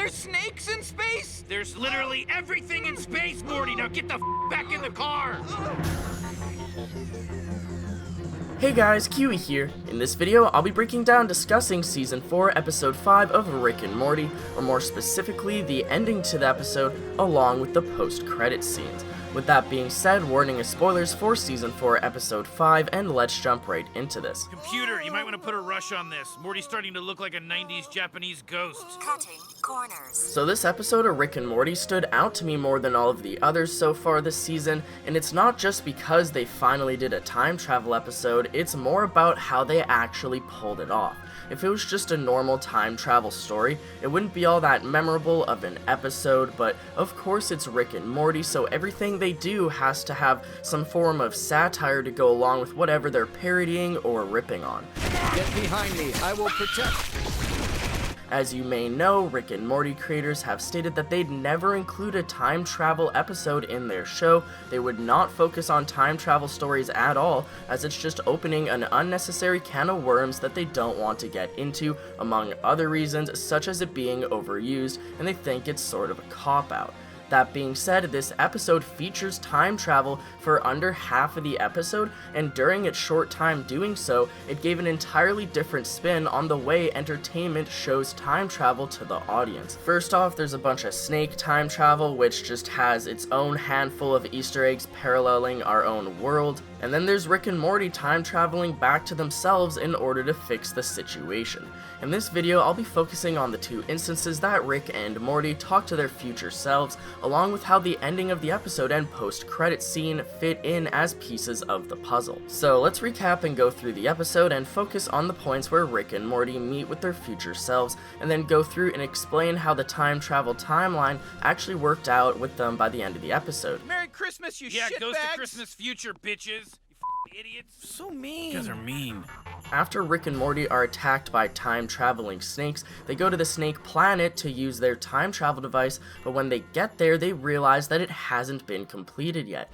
There's snakes in space? There's literally everything in space, Morty. Now get the back in the car. Hey guys, Kiwi here. In this video, I'll be breaking down discussing Season 4, Episode 5 of Rick and Morty, or more specifically, the ending to the episode, along with the post-credit scenes. With that being said, warning of spoilers for Season 4, Episode 5, and let's jump right into this. Computer, you might want to put a rush on this. Morty's starting to look like a 90s Japanese ghost. Cutting corners. So this episode of Rick and Morty stood out to me more than all of the others so far this season, and it's not just because they finally did a time travel episode, it's more about how they actually pulled it off. If it was just a normal time travel story, it wouldn't be all that memorable of an episode, but of course it's Rick and Morty, so everything they do has to have some form of satire to go along with whatever they're parodying or ripping on. Get behind me, I will protect. As you may know, Rick and Morty creators have stated that they'd never include a time travel episode in their show. They would not focus on time travel stories at all, as it's just opening an unnecessary can of worms that they don't want to get into, among other reasons such as it being overused, and they think it's sort of a cop-out. That being said, this episode features time travel for under half of the episode, and during its short time doing so, it gave an entirely different spin on the way entertainment shows time travel to the audience. First off, there's a bunch of snake time travel, which just has its own handful of Easter eggs paralleling our own world. And then there's Rick and Morty time traveling back to themselves in order to fix the situation. In this video, I'll be focusing on the two instances that Rick and Morty talk to their future selves, along with how the ending of the episode and post-credit scene fit in as pieces of the puzzle. So let's recap and go through the episode and focus on the points where Rick and Morty meet with their future selves, and then go through and explain how the time travel timeline actually worked out with them by the end of the episode. Merry Christmas, you Yeah, shitbags! Ghost of Christmas Future, bitches. You idiots. So mean. You guys are mean. After Rick and Morty are attacked by time-traveling snakes, they go to the snake planet to use their time travel device, but when they get there, they realize that it hasn't been completed yet.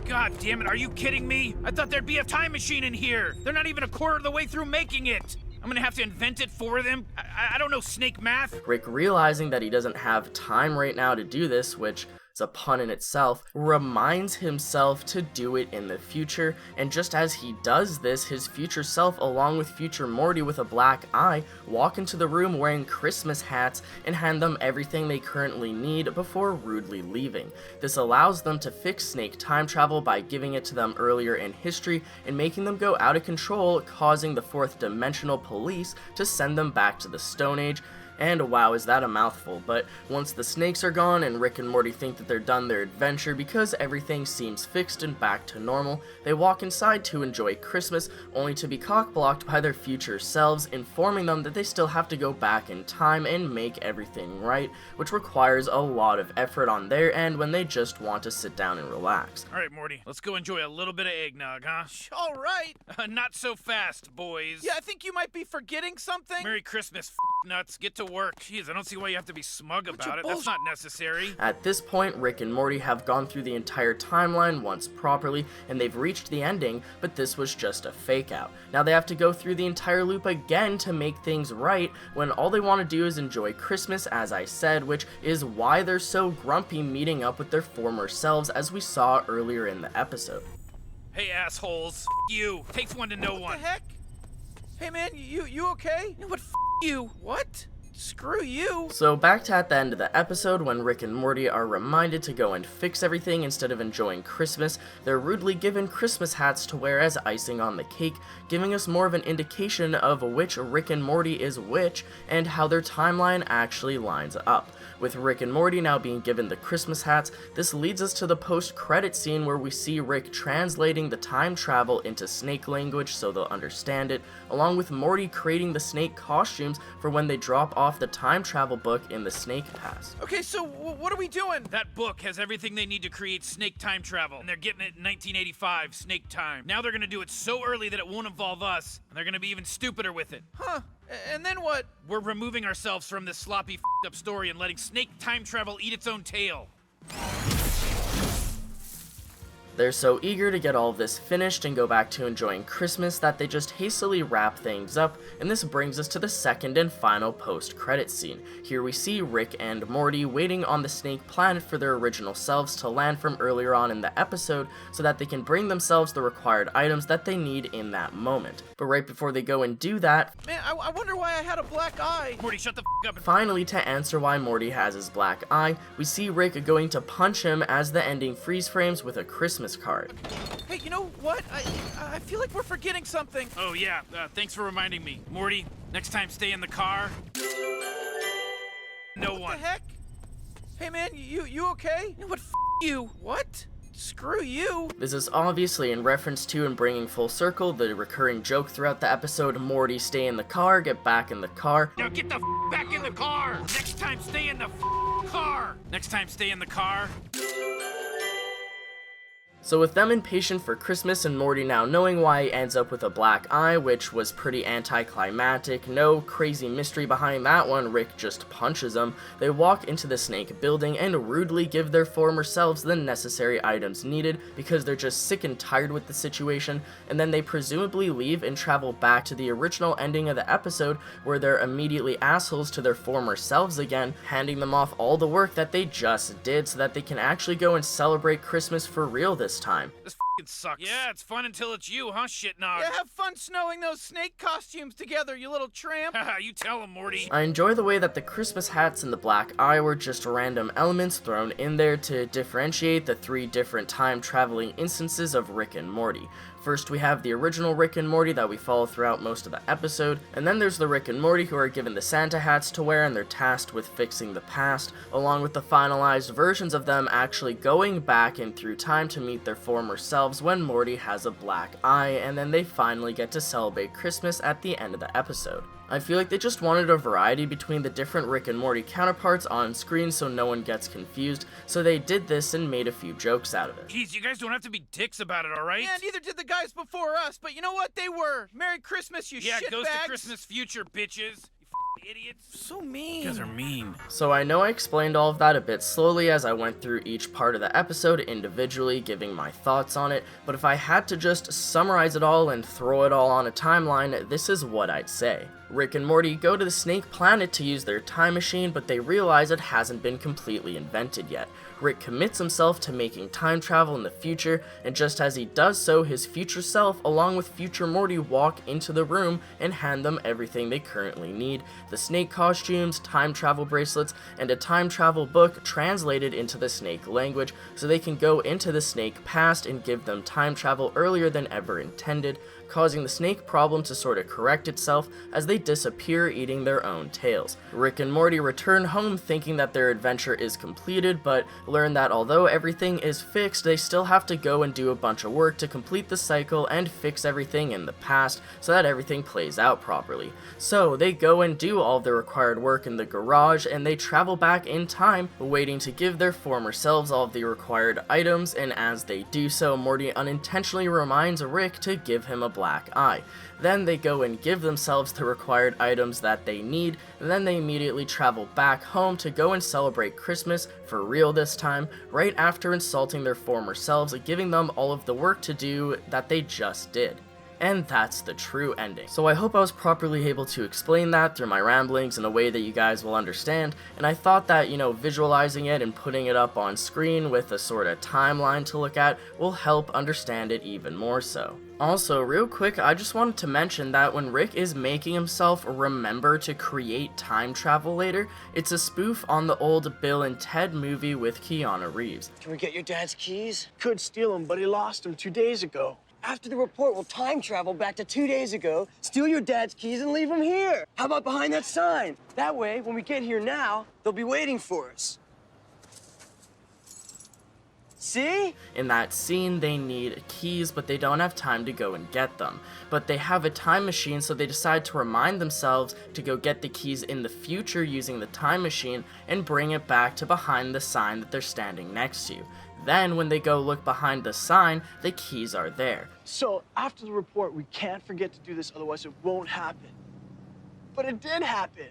God damn it, are you kidding me? I thought there'd be a time machine in here. They're not even a quarter of the way through making it. I'm gonna have to invent it for them? I don't know snake math. Rick, realizing that he doesn't have time right now to do this, which is a pun in itself, reminds himself to do it in the future, and just as he does this, his future self along with future Morty with a black eye walk into the room wearing Christmas hats and hand them everything they currently need before rudely leaving. This allows them to fix snake time travel by giving it to them earlier in history and making them go out of control, causing the fourth dimensional police to send them back to the Stone Age. And wow, is that a mouthful, but once the snakes are gone and Rick and Morty think that they're done their adventure because everything seems fixed and back to normal, they walk inside to enjoy Christmas, only to be cock-blocked by their future selves, informing them that they still have to go back in time and make everything right, which requires a lot of effort on their end when they just want to sit down and relax. All right, Morty, let's go enjoy a little bit of eggnog, huh? All right. Not so fast, boys. Yeah, I think you might be forgetting something. Merry Christmas, nuts. Get to work. Jeez, I don't see why you have to be smug about it. That's bullshit. not necessary. At this point, Rick and Morty have gone through the entire timeline once properly, and they've reached the ending, but this was just a fake out. Now they have to go through the entire loop again to make things right, when all they want to do is enjoy Christmas, as I said, which is why they're so grumpy meeting up with their former selves, as we saw earlier in the episode. Hey, assholes. You. Takes one to know What one. the heck? Hey man, you okay? No, but you. What? Screw you. So back to at the end of the episode, when Rick and Morty are reminded to go and fix everything instead of enjoying Christmas, they're rudely given Christmas hats to wear as icing on the cake, giving us more of an indication of which Rick and Morty is which, and how their timeline actually lines up. With Rick and Morty now being given the Christmas hats, this leads us to the post-credit scene where we see Rick translating the time travel into snake language so they'll understand it, along with Morty creating the snake costumes for when they drop off the time travel book in the snake pass. Okay, so what are we doing? That book has everything they need to create snake time travel, and they're getting it in 1985, snake time. Now they're gonna do it so early that it won't involve us, and they're gonna be even stupider with it. Huh? And then what? We're removing ourselves from this sloppy, f***ed up story and letting snake time travel eat its own tail. They're so eager to get all of this finished and go back to enjoying Christmas that they just hastily wrap things up, and this brings us to the second and final post-credit scene. Here we see Rick and Morty waiting on the snake planet for their original selves to land from earlier on in the episode so that they can bring themselves the required items that they need in that moment. But right before they go and do that, Man, I wonder why I had a black eye. Morty, shut the up and finally, to answer why Morty has his black eye, we see Rick going to punch him as the ending freeze frames with a Christmas card. Hey, you know what? I feel like we're forgetting something. Oh yeah, thanks for reminding me. Morty, next time stay in the car. No What one. the heck? Hey man, you okay? You know what? You. What? Screw you. This is obviously in reference to and bringing full circle the recurring joke throughout the episode, Morty, stay in the car, get back in the car. Now get the back in the car. Next time stay in the car. Next time stay in the car. So with them impatient for Christmas and Morty now knowing why he ends up with a black eye, which was pretty anticlimactic, no crazy mystery behind that one, Rick just punches him, they walk into the snake building and rudely give their former selves the necessary items needed because they're just sick and tired with the situation, and then they presumably leave and travel back to the original ending of the episode where they're immediately assholes to their former selves again, handing them off all the work that they just did so that they can actually go and celebrate Christmas for real this time. This sucks. Yeah, it's fun until it's you, huh, shitnog? Yeah, have fun snowing those snake costumes together, you little tramp. Haha, you tell him, Morty. I enjoy the way that the Christmas hats and the black eye were just random elements thrown in there to differentiate the three different time-traveling instances of Rick and Morty. First, we have the original Rick and Morty that we follow throughout most of the episode, and then there's the Rick and Morty who are given the Santa hats to wear and they're tasked with fixing the past, along with the finalized versions of them actually going back in through time to meet their former selves when Morty has a black eye, and then they finally get to celebrate Christmas at the end of the episode. I feel like they just wanted a variety between the different Rick and Morty counterparts on screen so no one gets confused, so they did this and made a few jokes out of it. Jeez, you guys don't have to be dicks about it, alright? Yeah, neither did the guys before us, but you know what? They were. Merry Christmas, you Yeah, shitbags. Ghost of Christmas Future, bitches. You idiots. So mean. You guys are mean. So I know I explained all of that a bit slowly as I went through each part of the episode individually, giving my thoughts on it, but if I had to just summarize it all and throw it all on a timeline, this is what I'd say. Rick and Morty go to the snake planet to use their time machine, but they realize it hasn't been completely invented yet. Rick commits himself to making time travel in the future, and just as he does so, his future self along with future Morty walk into the room and hand them everything they currently need: the snake costumes, time travel bracelets, and a time travel book translated into the snake language so they can go into the snake past and give them time travel earlier than ever intended, causing the snake problem to sort of correct itself as they disappear eating their own tails. Rick and Morty return home thinking that their adventure is completed, but learn that although everything is fixed, they still have to go and do a bunch of work to complete the cycle and fix everything in the past so that everything plays out properly. So they go and do all the required work in the garage, and they travel back in time, waiting to give their former selves all of the required items, and as they do so, Morty unintentionally reminds Rick to give him a black eye. Then they go and give themselves the required items that they need, and then they immediately travel back home to go and celebrate Christmas, for real this time, right after insulting their former selves, giving them all of the work to do that they just did. And that's the true ending. So I hope I was properly able to explain that through my ramblings in a way that you guys will understand, and I thought that, visualizing it and putting it up on screen with a sort of timeline to look at will help understand it even more so. Also, real quick, I just wanted to mention that when Rick is making himself remember to create time travel later, it's a spoof on the old Bill and Ted movie with Keanu Reeves. Can we get your dad's keys? Could steal them, but he lost them 2 days ago. After the report, we'll time travel back to 2 days ago, steal your dad's keys, and leave them here. How about behind that sign? That way, when we get here now, they'll be waiting for us. See? In that scene, they need keys, but they don't have time to go and get them. But they have a time machine, so they decide to remind themselves to go get the keys in the future using the time machine and bring it back to behind the sign that they're standing next to. Then, when they go look behind the sign, the keys are there. So, after the report, we can't forget to do this, otherwise it won't happen. But it did happen.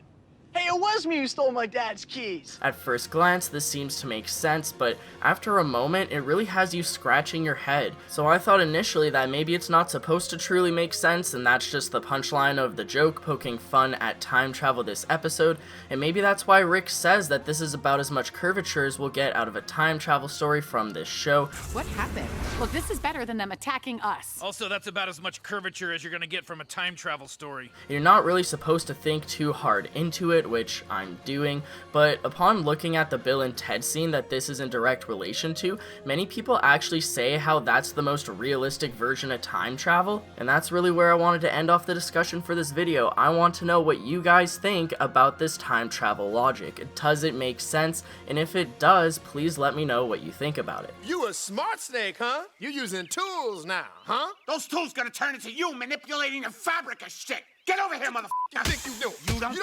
Hey, it was me who stole my dad's keys. At first glance, this seems to make sense, but after a moment, it really has you scratching your head. So I thought initially that maybe it's not supposed to truly make sense, and that's just the punchline of the joke poking fun at time travel this episode, and maybe that's why Rick says that this is about as much curvature as we'll get out of a time travel story from this show. What happened? Look, this is better than them attacking us. Also, that's about as much curvature as you're gonna get from a time travel story. You're not really supposed to think too hard into it, which I'm doing, but upon looking at the Bill and Ted scene that this is in direct relation to, many people actually say how that's the most realistic version of time travel, and that's really where I wanted to end off the discussion for this video. I want to know what you guys think about this time travel logic. Does it make sense? And if it does, please let me know what you think about it. You a smart snake, huh? You using tools now, huh? Those tools gonna turn into you manipulating the fabric of shit. Get over here, motherfucker. You think you do? You don't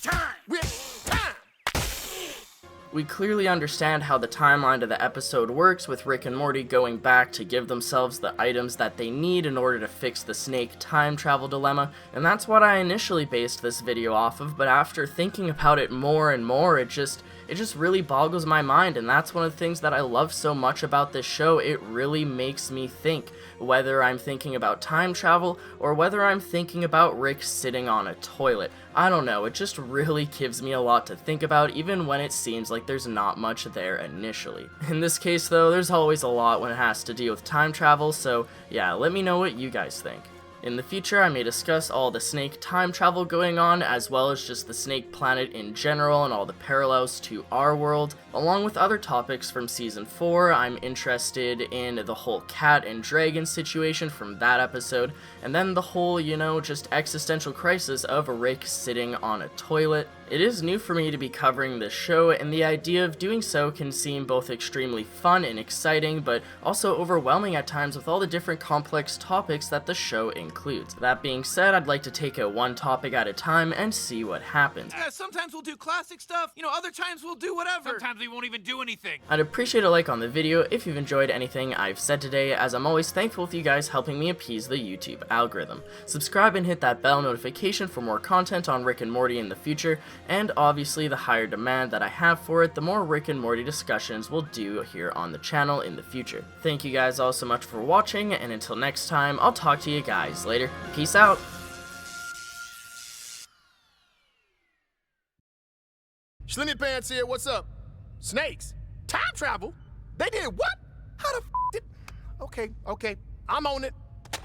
turn. With time. We clearly understand how the timeline of the episode works, with Rick and Morty going back to give themselves the items that they need in order to fix the snake time travel dilemma, and that's what I initially based this video off of, but after thinking about it more and more, it just really boggles my mind, and that's one of the things that I love so much about this show. It really makes me think, whether I'm thinking about time travel or whether I'm thinking about Rick sitting on a toilet. I don't know, it just really gives me a lot to think about, even when it seems like there's not much there initially. In this case though, there's always a lot when it has to deal with time travel, so yeah, let me know what you guys think. In the future, I may discuss all the snake time travel going on, as well as just the snake planet in general and all the parallels to our world. Along with other topics from Season 4, I'm interested in the whole cat and dragon situation from that episode, and then the whole, you know, just existential crisis of Rick sitting on a toilet. It is new for me to be covering this show, and the idea of doing so can seem both extremely fun and exciting, but also overwhelming at times with all the different complex topics that the show includes. That being said, I'd like to take it one topic at a time and see what happens. Yeah, sometimes we'll do classic stuff, you know, other times we'll do whatever. Sometimes we won't even do anything. I'd appreciate a like on the video if you've enjoyed anything I've said today, as I'm always thankful with you guys helping me appease the YouTube algorithm. Subscribe and hit that bell notification for more content on Rick and Morty in the future, and obviously the higher demand that I have for it, the more Rick and Morty discussions we'll do here on the channel in the future. Thank you guys all so much for watching, and until next time, I'll talk to you guys later. Peace out! Slimmy Pants here, what's up? Snakes? Time travel? They did what? How the f did... Okay, I'm on it.